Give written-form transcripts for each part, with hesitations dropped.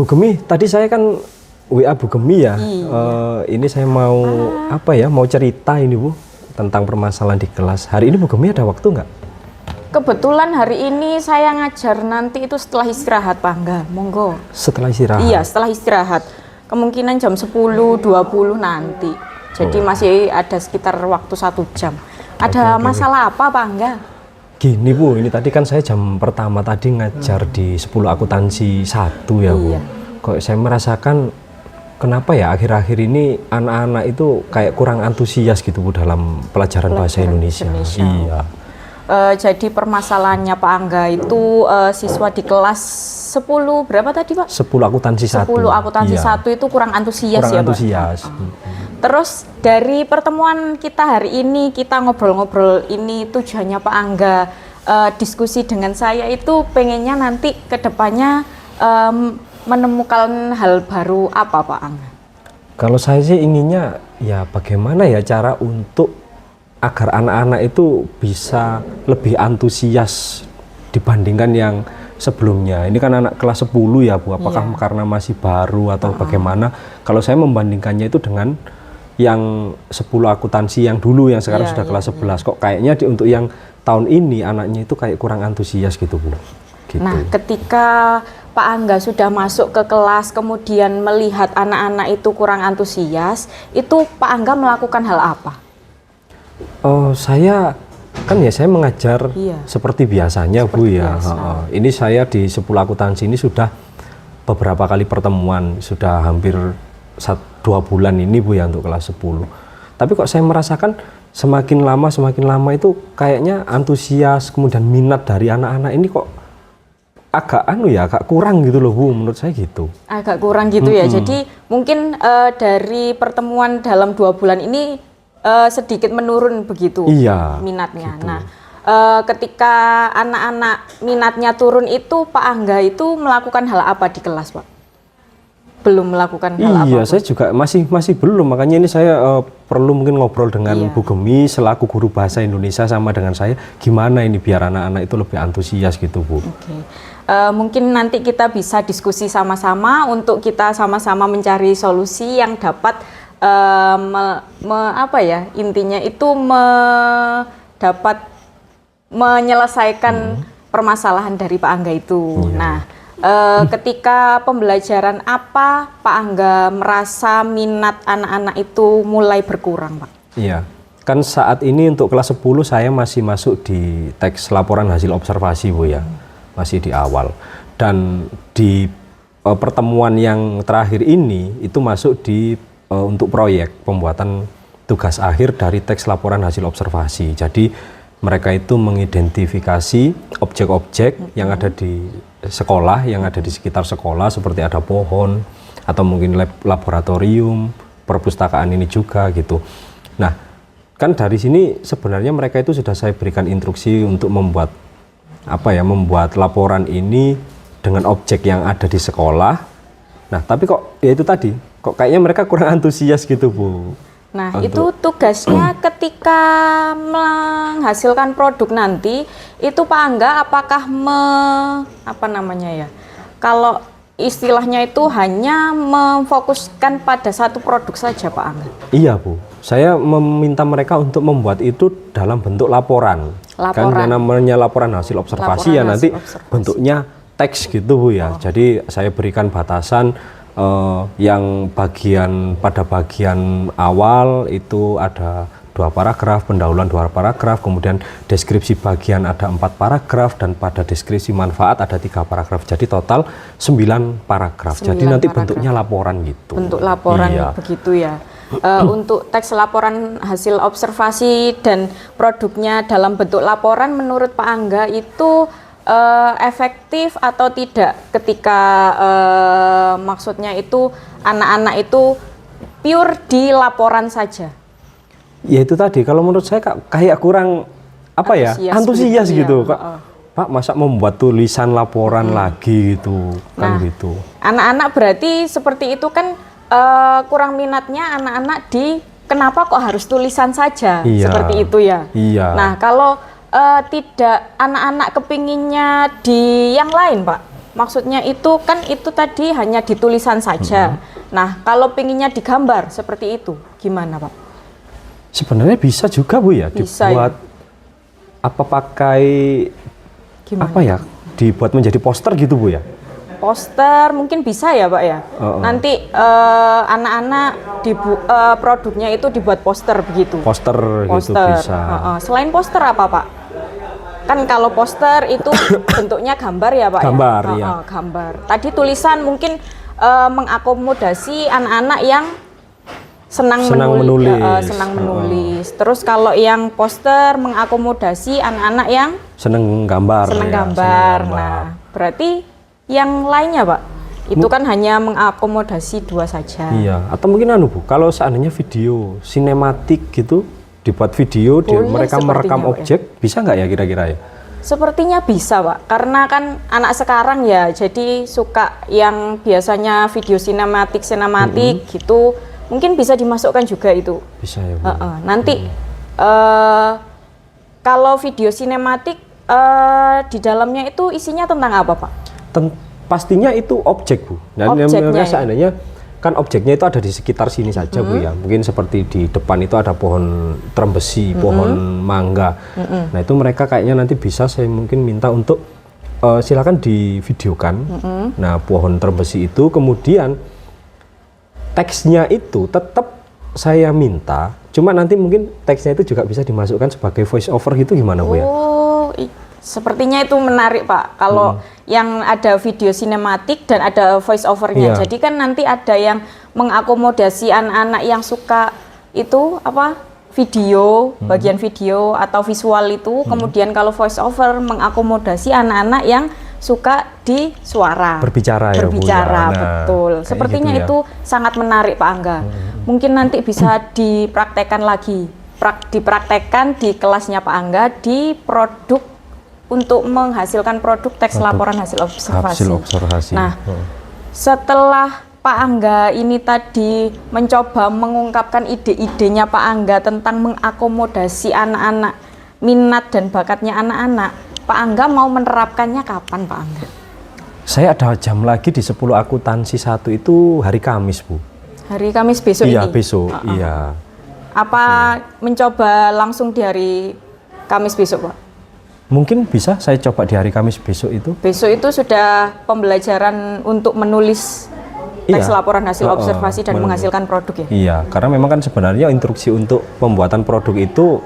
Bu Gemi, tadi saya kan WA Bu Gemi ya. Ini saya mau mau cerita ini Bu tentang permasalahan di kelas. Hari ini Bu Gemi ada waktu nggak? Kebetulan hari ini saya ngajar, nanti itu setelah istirahat Pak Angga, monggo. Setelah istirahat? Iya, setelah istirahat. Kemungkinan jam 10.20 nanti. Jadi masih ada sekitar waktu 1 jam. Ada masalah apa Pak Angga? Gini Bu, ini tadi kan saya jam pertama tadi ngajar di 10 akuntansi 1 ya Bu. Kok saya merasakan kenapa ya akhir-akhir ini anak-anak itu kayak kurang antusias gitu Bu dalam pelajaran bahasa Indonesia. Iya. Jadi permasalahannya Pak Angga itu siswa di kelas 10 berapa tadi Pak? 10 akuntansi 1. 10 akuntansi 1 itu kurang antusias ya Pak? Terus dari pertemuan kita hari ini, kita ngobrol-ngobrol ini, tujuannya Pak Angga diskusi dengan saya itu pengennya nanti ke depannya menemukan hal baru apa Pak Angga? Kalau saya sih inginnya ya bagaimana ya cara untuk agar anak-anak itu bisa lebih antusias dibandingkan yang sebelumnya. Ini kan anak kelas 10 ya Bu, apakah karena masih baru atau bagaimana? Kalau saya membandingkannya itu dengan yang 10 akuntansi yang dulu yang sekarang sudah kelas 11, kok kayaknya untuk yang tahun ini anaknya itu kayak kurang antusias gitu Bu. Gitu. Nah, ketika Pak Angga sudah masuk ke kelas kemudian melihat anak-anak itu kurang antusias, itu Pak Angga melakukan hal apa? Saya mengajar seperti biasanya Bu ya. Ini saya di 10 akuntansi ini sudah beberapa kali pertemuan, sudah hampir 2 bulan ini Bu ya untuk kelas 10. Tapi kok saya merasakan semakin lama itu kayaknya antusias kemudian minat dari anak-anak ini kok agak kurang gitu loh Bu, menurut saya gitu. Agak kurang gitu ya. Jadi mungkin dari pertemuan dalam 2 bulan ini sedikit menurun begitu minatnya. Gitu. Nah, ketika anak-anak minatnya turun itu Pak Angga itu melakukan hal apa di kelas Pak? Belum melakukan hal apa? Iya, saya juga masih belum. Makanya ini saya perlu mungkin ngobrol dengan Bu Gemi selaku guru bahasa Indonesia sama dengan saya. Gimana ini biar anak-anak itu lebih antusias gitu Bu. Mungkin nanti kita bisa diskusi sama-sama untuk kita sama-sama mencari solusi yang dapat intinya itu dapat menyelesaikan permasalahan dari Pak Angga itu. Nah, ketika pembelajaran apa Pak Angga merasa minat anak-anak itu mulai berkurang Pak? Iya, kan saat ini untuk kelas 10 saya masih masuk di teks laporan hasil observasi Bu ya, masih di awal. Dan di pertemuan yang terakhir ini itu masuk di untuk proyek pembuatan tugas akhir dari teks laporan hasil observasi. Jadi mereka itu mengidentifikasi objek-objek yang ada di sekolah, yang ada di sekitar sekolah seperti ada pohon atau mungkin laboratorium, perpustakaan ini juga gitu. Nah, kan dari sini sebenarnya mereka itu sudah saya berikan instruksi untuk membuat laporan ini dengan objek yang ada di sekolah. Nah, tapi kok ya itu tadi, kok kayaknya mereka kurang antusias gitu Bu. Nah, itu tugasnya ketika menghasilkan produk nanti, itu Pak Angga apakah kalau istilahnya itu hanya memfokuskan pada satu produk saja Pak Angga? Iya Bu, saya meminta mereka untuk membuat itu dalam bentuk laporan. Kan namanya laporan hasil observasi nanti bentuknya teks gitu Bu ya. Jadi saya berikan batasan yang pada bagian awal itu ada 2 paragraf, pendahuluan 2 paragraf, kemudian deskripsi bagian ada 4 paragraf, dan pada deskripsi manfaat ada 3 paragraf. Jadi total 9 paragraf. Jadi nanti bentuknya laporan gitu. Bentuk laporan begitu ya. Untuk teks laporan hasil observasi dan produknya dalam bentuk laporan menurut Pak Angga itu efektif atau tidak ketika maksudnya itu anak-anak itu pure di laporan saja? Ya itu tadi, kalau menurut saya kayak kurang antusias gitu Kak. Pak, masa membuat tulisan laporan lagi gitu kan gitu. Anak-anak berarti seperti itu kan kurang minatnya anak-anak di kenapa kok harus tulisan saja seperti itu ya. Nah, kalau tidak anak-anak kepinginnya di yang lain Pak, maksudnya itu kan itu tadi hanya di tulisan saja. Nah, kalau pinginnya digambar seperti itu, gimana Pak? Sebenarnya bisa juga Bu ya, Bisa, dibuat apa pakai Gimana? apa ya, dibuat menjadi poster gitu Bu ya. Poster mungkin bisa ya Pak ya. Nanti anak-anak produknya itu dibuat poster begitu. Poster gitu Poster. bisa. Selain poster apa Pak? Kan kalau poster itu bentuknya gambar ya Pak Gambar, ya. iya. Gambar. Tadi tulisan mungkin mengakomodasi anak-anak yang senang menulis. Senang menulis. Terus kalau yang poster mengakomodasi anak-anak yang Seneng gambar. senang ya, gambar. seneng Nah, berarti yang lainnya Pak, itu kan hanya mengakomodasi 2 saja. Iya, atau mungkin Bu, kalau seandainya video sinematik gitu, dibuat video, mereka merekam sepertinya, Pak, objek, bisa nggak ya kira-kira ya? Sepertinya bisa Pak, karena kan anak sekarang ya, jadi suka yang biasanya video sinematik gitu, mungkin bisa dimasukkan juga itu. Bisa ya Bu. Nanti kalau video sinematik di dalamnya itu isinya tentang apa Pak? Pastinya itu objek Bu. Dan Objeknya, seandainya kan objeknya itu ada di sekitar sini saja Bu ya. Mungkin seperti di depan itu ada pohon trembesi, pohon mangga. Nah itu mereka kayaknya nanti bisa saya mungkin minta untuk silakan divideokan. Nah pohon trembesi itu, kemudian teksnya itu tetap saya minta, cuma nanti mungkin teksnya itu juga bisa dimasukkan sebagai voice over gitu, gimana Bu ya? Sepertinya itu menarik Pak, kalau yang ada video sinematik dan ada voice overnya. Iya. Jadi kan nanti ada yang mengakomodasi anak-anak yang suka itu apa video, bagian video atau visual itu. Kemudian kalau voice over mengakomodasi anak-anak yang suka di suara. Berbicara ya Bu ya. Berbicara, Nah, betul. kayak Sepertinya gitu ya. itu sangat menarik Pak Angga. Mungkin nanti bisa dipraktekkan lagi. Dipraktekkan di kelasnya Pak Angga di produk untuk menghasilkan produk teks laporan hasil observasi. Nah, setelah Pak Angga ini tadi mencoba mengungkapkan ide-idenya Pak Angga tentang mengakomodasi anak-anak, minat dan bakatnya anak-anak, Pak Angga mau menerapkannya kapan Pak Angga? Saya ada jam lagi di 10 akuntansi 1 itu hari Kamis Bu. Hari Kamis besok ini? Iya besok, iya. Apa mencoba langsung di hari Kamis besok Pak? Mungkin bisa saya coba di hari Kamis besok itu. Besok itu sudah pembelajaran untuk menulis teks laporan hasil observasi dan menghasilkan produk ya? Iya, karena memang kan sebenarnya instruksi untuk pembuatan produk itu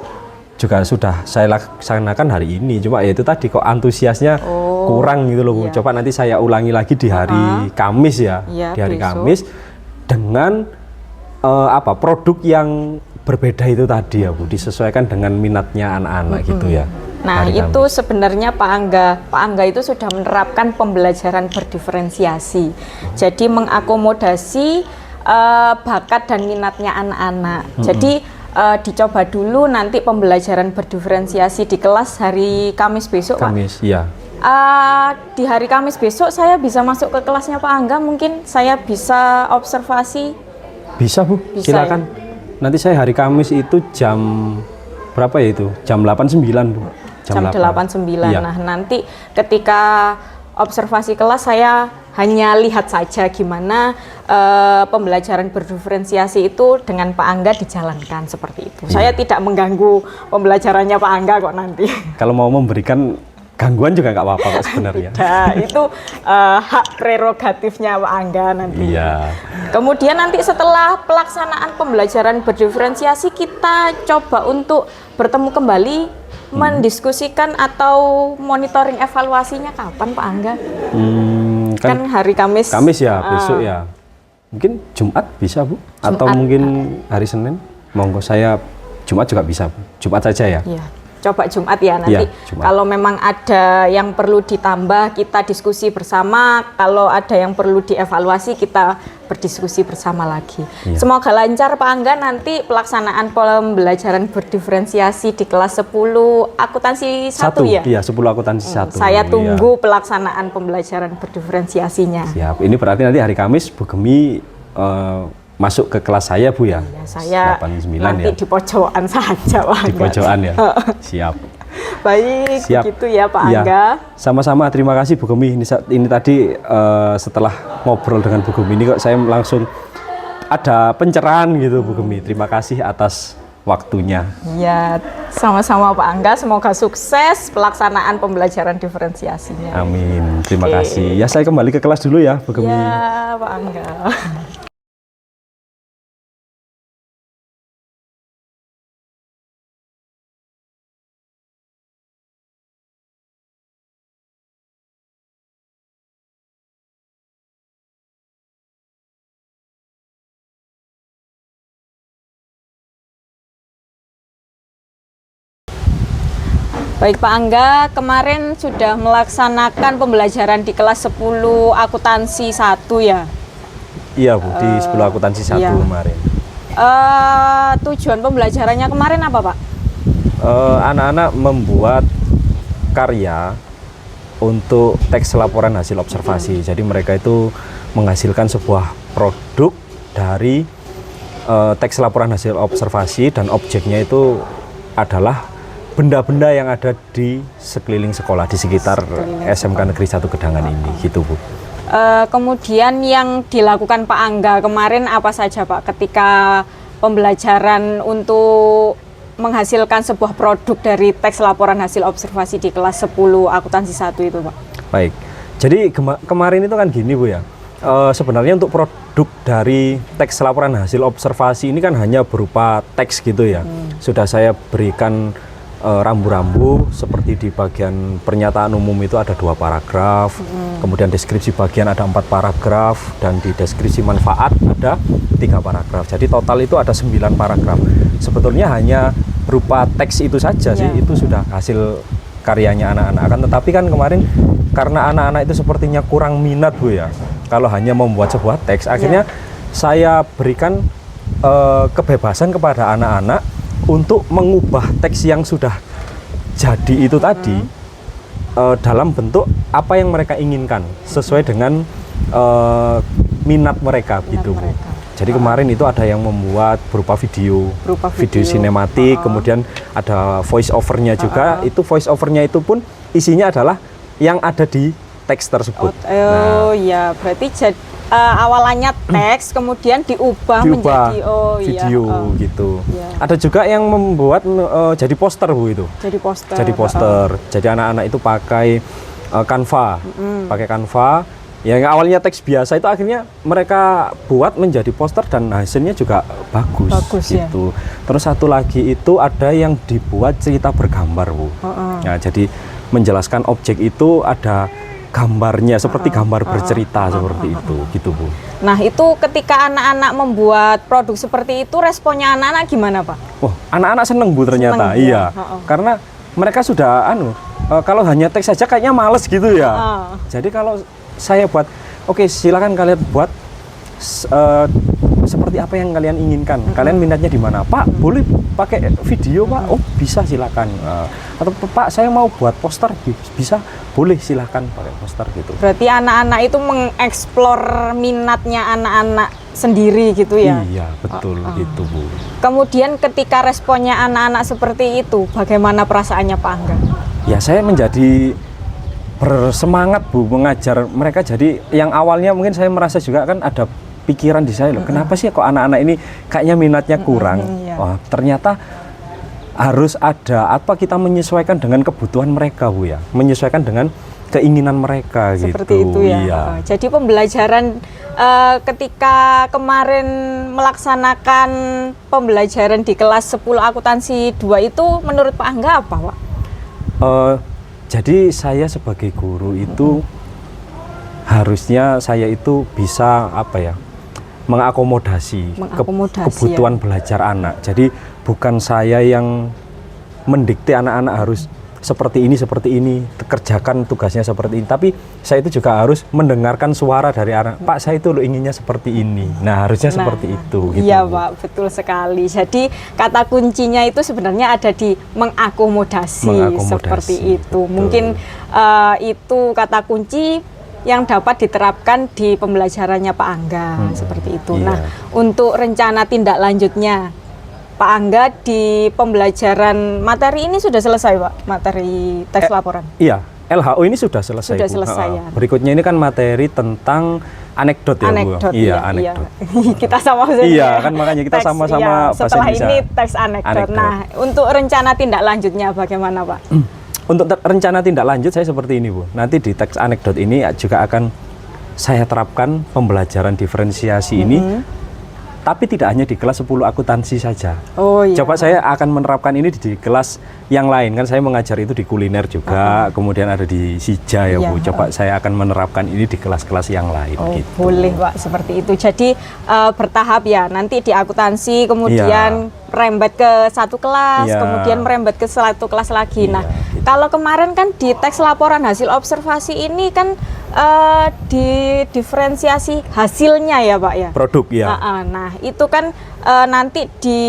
juga sudah saya laksanakan hari ini. Cuma ya itu tadi kok antusiasnya kurang gitu loh Bu. Coba nanti saya ulangi lagi di hari Kamis ya. Di hari besok. Kamis dengan produk yang berbeda itu tadi ya Bu, disesuaikan dengan minatnya anak-anak gitu ya. Nah itu sebenarnya Pak Angga itu sudah menerapkan pembelajaran berdiferensiasi. Jadi mengakomodasi bakat dan minatnya anak-anak. Jadi dicoba dulu nanti pembelajaran berdiferensiasi di kelas hari Kamis besok Kamis, Pak. iya. Di hari Kamis besok saya bisa masuk ke kelasnya Pak Angga, mungkin saya bisa observasi. Bisa Bu, Bisa, silakan. Nanti saya hari Kamis itu jam berapa ya itu? Jam 8.9 Bu. Jam 8.9. Iya. Nah, nanti ketika observasi kelas saya hanya lihat saja gimana pembelajaran berdiferensiasi itu dengan Pak Angga dijalankan seperti itu. Saya tidak mengganggu pembelajarannya Pak Angga kok nanti. Kalau mau memberikan gangguan juga nggak apa-apa kok sebenarnya. Nah, itu hak prerogatifnya Pak Angga nanti. Iya. Kemudian nanti setelah pelaksanaan pembelajaran berdiferensiasi kita coba untuk bertemu kembali mendiskusikan atau monitoring evaluasinya kapan Pak Angga? Kan hari Kamis. Kamis ya, besok ya. Mungkin Jumat bisa Bu? Atau mungkin hari Senin? Monggo saya Jumat juga bisa Bu. Jumat saja ya. Iya. Coba Jumat ya nanti. Iya, Jumat. Kalau memang ada yang perlu ditambah kita diskusi bersama. Kalau ada yang perlu dievaluasi kita berdiskusi bersama lagi. Iya. Semoga lancar Pak Angga nanti pelaksanaan pembelajaran berdiferensiasi di kelas 10 akuntansi 1 ya. Iya, 10 akuntansi 1. Saya tunggu pelaksanaan pembelajaran berdiferensiasinya. Siap. Ini berarti nanti hari Kamis Bu Gemi masuk ke kelas saya Bu ya. Ya, saya 8.9 nanti ya. di pojokan saja Pak Di Angga. pojokan ya. Siap. Baik, Siap. begitu ya Pak Iya. Angga. Sama-sama, terima kasih Bu Gemi. Ini tadi setelah ngobrol dengan Bu Gemi ini kok saya langsung ada pencerahan gitu Bu Gemi. Terima kasih atas waktunya. Ya, sama-sama Pak Angga. Semoga sukses pelaksanaan pembelajaran diferensiasinya. Amin. Terima Oke. kasih. Ya, saya kembali ke kelas dulu ya Bu Gemi. Ya, Pak Angga. Baik Pak Angga, kemarin sudah melaksanakan pembelajaran di kelas 10 akuntansi 1 ya. Iya Bu, di 10 akuntansi 1 iya. kemarin. Tujuan pembelajarannya kemarin apa Pak? Anak-anak membuat karya untuk teks laporan hasil observasi. Jadi mereka itu menghasilkan sebuah produk dari teks laporan hasil observasi dan objeknya itu adalah benda-benda yang ada di sekeliling sekolah, di sekitar SMK Negeri 1 Gedangan ini, gitu Bu. Kemudian yang dilakukan Pak Angga kemarin apa saja Pak ketika pembelajaran untuk menghasilkan sebuah produk dari teks laporan hasil observasi di kelas 10 akuntansi 1 itu Pak? Baik, jadi kemarin itu kan gini Bu ya, sebenarnya untuk produk dari teks laporan hasil observasi ini kan hanya berupa teks gitu ya. Sudah saya berikan rambu-rambu seperti di bagian pernyataan umum itu ada 2 paragraf, kemudian deskripsi bagian ada 4 paragraf, dan di deskripsi manfaat ada 3 paragraf. Jadi total itu ada 9 paragraf. Sebetulnya hanya berupa teks itu saja sih, itu sudah hasil karyanya anak-anak. Akan tetapi kan kemarin karena anak-anak itu sepertinya kurang minat Bu ya, kalau hanya membuat sebuah teks, akhirnya saya berikan kebebasan kepada anak-anak untuk mengubah teks yang sudah jadi itu tadi dalam bentuk apa yang mereka inginkan sesuai dengan minat mereka gitu Bu. Jadi kemarin itu ada yang membuat berupa video sinematik, kemudian ada voice overnya juga. Itu voice overnya itu pun isinya adalah yang ada di teks tersebut. Ya, berarti awalannya teks kemudian diubah menjadi video gitu. Ada juga yang membuat jadi poster Bu itu. Jadi poster. Jadi anak-anak itu pakai Canva. Pakai Canva. Yang awalnya teks biasa itu akhirnya mereka buat menjadi poster dan hasilnya juga bagus gitu. Terus satu lagi itu ada yang dibuat cerita bergambar Bu. Nah, jadi menjelaskan objek itu ada gambarnya seperti gambar bercerita seperti itu gitu Bu. Nah, itu ketika anak-anak membuat produk seperti itu responnya anak-anak gimana Pak? Wah, anak-anak seneng Bu ternyata. Seneng, iya. Karena mereka sudah kalau hanya teks saja kayaknya males gitu ya. Jadi kalau saya buat, oke, silakan kalian buat seperti apa yang kalian inginkan. Kalian minatnya di mana? Pak, boleh pakai video Pak? Oh, bisa, silakan. Atau Pak, saya mau buat poster, bisa, boleh, silakan pakai poster gitu. Berarti anak-anak itu mengeksplor minatnya anak-anak sendiri gitu ya? Iya, betul gitu Bu. Kemudian ketika responnya anak-anak seperti itu, bagaimana perasaannya Pak Angga? Ya, saya menjadi bersemangat Bu mengajar mereka. Jadi yang awalnya mungkin saya merasa juga kan ada pikiran di saya loh, kenapa sih kok anak-anak ini kayaknya minatnya kurang. Wah, ternyata harus ada apa, kita menyesuaikan dengan kebutuhan mereka Bu ya, menyesuaikan dengan keinginan mereka seperti gitu. Itu ya. Iya. Jadi pembelajaran ketika kemarin melaksanakan pembelajaran di kelas 10 akuntansi 2 itu menurut Pak Angga apa Pak? Jadi saya sebagai guru itu harusnya saya itu bisa apa ya, mengakomodasi kebutuhan belajar anak. Jadi bukan saya yang mendikte anak-anak harus seperti ini, kerjakan tugasnya seperti ini. Tapi saya itu juga harus mendengarkan suara dari anak. Pak, saya itu inginnya seperti ini. Nah, harusnya seperti itu. Gitu. Iya Pak, betul sekali. Jadi kata kuncinya itu sebenarnya ada di mengakomodasi. Seperti itu. Betul. Mungkin itu kata kunci yang dapat diterapkan di pembelajarannya Pak Angga. Seperti itu. Iya. Nah, untuk rencana tindak lanjutnya Pak Angga di pembelajaran materi ini sudah selesai Pak, materi teks laporan? Iya, LHO ini sudah selesai. Sudah selesai ya. Berikutnya ini kan materi tentang anekdot ya anekdot, Bu? Iya, anekdot. anekdot. Kita sama Iya, kan makanya kita sama-sama bahasa setelah Indonesia. ini teks anekdot. Nah, untuk rencana tindak lanjutnya bagaimana Pak? Untuk rencana tindak lanjut saya seperti ini Bu. Nanti di teks anekdot ini juga akan saya terapkan pembelajaran diferensiasi ini. Tapi tidak hanya di kelas 10 akuntansi saja. Oh iya. Coba saya akan menerapkan ini di kelas yang lain. Kan saya mengajar itu di kuliner juga, kemudian ada di Sija ya Bu. Coba saya akan menerapkan ini di kelas-kelas yang lain. Oh, gitu. boleh Pak, seperti itu. Jadi bertahap ya, nanti di akuntansi, kemudian merembet ke satu kelas, kemudian merembet ke satu kelas lagi. Nah, kalau kemarin kan di teks laporan hasil observasi ini kan di diferensiasi hasilnya ya Pak ya? Produk ya. Nah, itu kan nanti di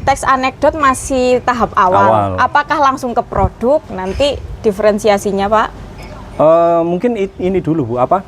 teks anekdot masih tahap awal. Apakah langsung ke produk nanti diferensiasinya Pak? Mungkin ini dulu Bu, apa?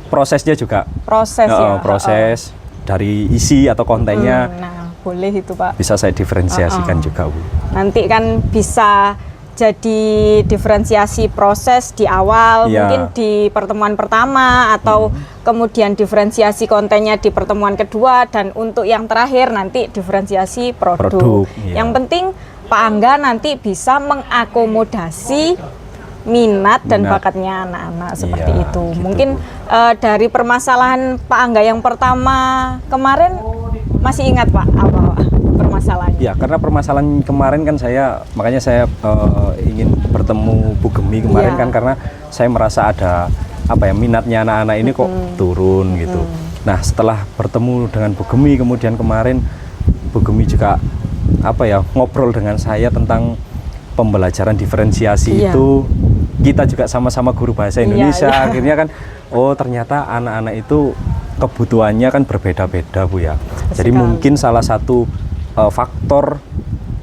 Prosesnya juga. Proses ya? Proses dari isi atau kontennya. Nah, boleh itu Pak. Bisa saya diferensiasikan juga Bu. Nanti kan bisa jadi diferensiasi proses di awal, mungkin di pertemuan pertama, atau kemudian diferensiasi kontennya di pertemuan kedua, dan untuk yang terakhir nanti diferensiasi produk. Yang penting Pak Angga nanti bisa mengakomodasi minat dan bakatnya anak-anak seperti itu. Gitu, mungkin dari permasalahan Pak Angga yang pertama kemarin masih ingat Pak apa Pak permasalahannya? Ya, karena permasalahan kemarin kan makanya saya ingin bertemu Bu Gemi kemarin kan karena saya merasa ada minatnya anak-anak ini kok turun gitu. Nah, setelah bertemu dengan Bu Gemi kemudian kemarin Bu Gemi juga ngobrol dengan saya tentang pembelajaran diferensiasi itu. Kita juga sama-sama guru bahasa Indonesia, akhirnya kan ternyata anak-anak itu kebutuhannya kan berbeda-beda Bu ya. Jadi mungkin salah satu faktor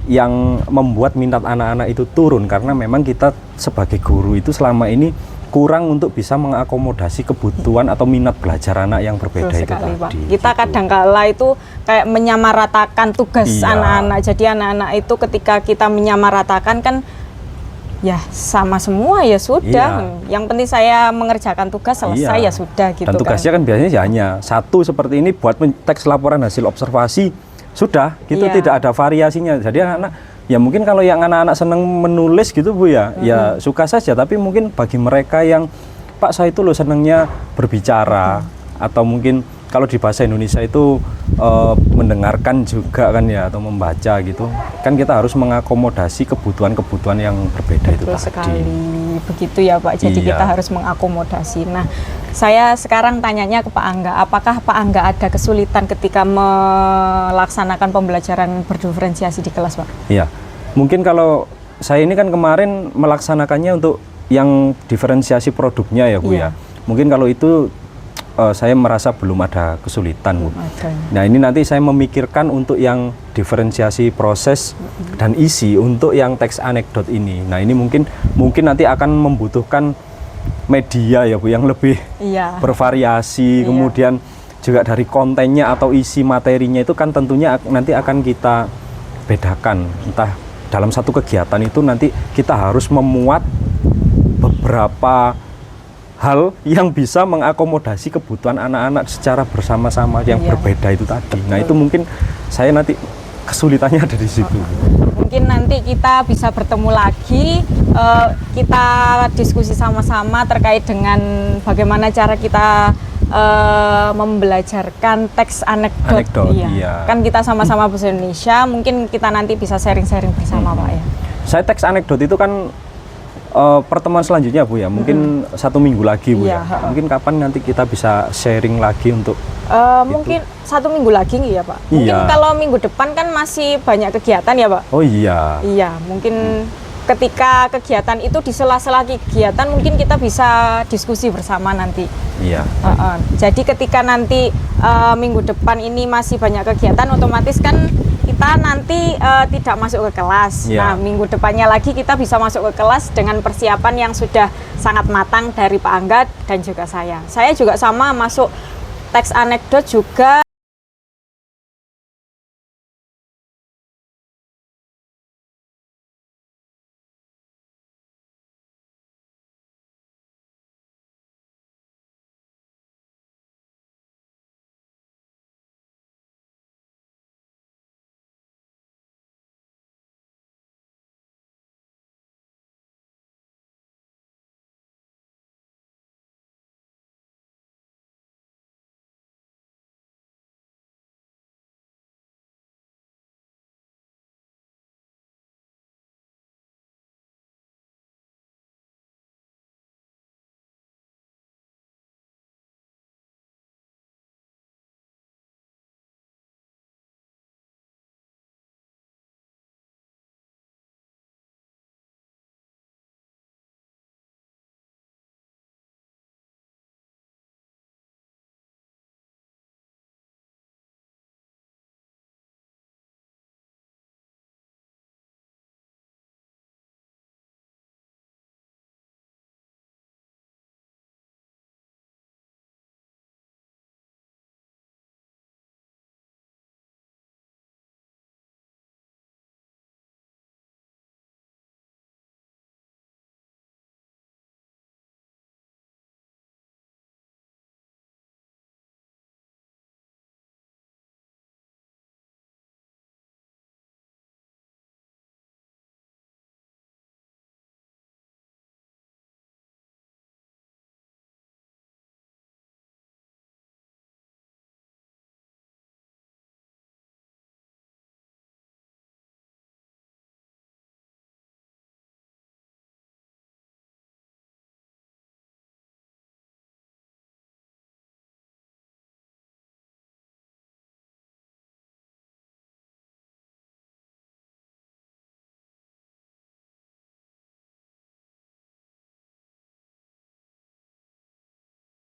yang membuat minat anak-anak itu turun karena memang kita sebagai guru itu selama ini kurang untuk bisa mengakomodasi kebutuhan atau minat belajar anak yang berbeda itu tadi. Pak. Kita kadang-kala itu kayak menyamaratakan tugas anak-anak. Jadi anak-anak itu ketika kita menyamaratakan kan ya sama semua ya sudah. Yang penting saya mengerjakan tugas selesai ya sudah gitu. Dan tugasnya kan biasanya hanya satu seperti ini buat teks laporan hasil observasi sudah gitu, tidak ada variasinya. Jadi anak-anak ya mungkin kalau yang anak-anak senang menulis gitu Bu ya, ya suka saja. Tapi mungkin bagi mereka yang Pak saya itu loh senangnya berbicara atau mungkin kalau di bahasa Indonesia itu mendengarkan juga kan ya atau membaca gitu kan kita harus mengakomodasi kebutuhan-kebutuhan yang berbeda. Betul itu sekali. Begitu ya Pak, jadi kita harus mengakomodasi. Nah, saya sekarang tanyanya ke Pak Angga, apakah Pak Angga ada kesulitan ketika melaksanakan pembelajaran berdiferensiasi di kelas Pak? Iya, mungkin kalau saya ini kan kemarin melaksanakannya untuk yang diferensiasi produknya ya Bu ya. Mungkin kalau itu saya merasa belum ada kesulitan Bu. Nah ini nanti saya memikirkan untuk yang diferensiasi proses dan isi untuk yang teks anekdot ini. Nah ini mungkin nanti akan membutuhkan media ya Bu yang lebih bervariasi, kemudian juga dari kontennya atau isi materinya itu kan tentunya nanti akan kita bedakan. Entah dalam satu kegiatan itu nanti kita harus memuat beberapa hal yang bisa mengakomodasi kebutuhan anak-anak secara bersama-sama yang berbeda itu tadi. Nah itu mungkin saya nanti kesulitannya ada di situ. Mungkin nanti kita bisa bertemu lagi, kita diskusi sama-sama terkait dengan bagaimana cara kita membelajarkan teks anekdot. Kan kita sama-sama bahasa Indonesia, mungkin kita nanti bisa sharing-sharing bersama Pak ya. Saya teks anekdot itu kan pertemuan selanjutnya Bu ya, mungkin 1 minggu lagi Bu ya. Mungkin kapan nanti kita bisa sharing lagi untuk mungkin 1 minggu lagi ya Pak. Mungkin kalau minggu depan kan masih banyak kegiatan ya Pak. Oh iya. Iya, mungkin ketika kegiatan itu di sela-sela kegiatan mungkin kita bisa diskusi bersama nanti. Iya. Jadi ketika nanti minggu depan ini masih banyak kegiatan, otomatis kan kita nanti tidak masuk ke kelas. Nah, minggu depannya lagi kita bisa masuk ke kelas dengan persiapan yang sudah sangat matang dari Pak Angga dan juga saya. Saya juga sama masuk teks anekdot juga.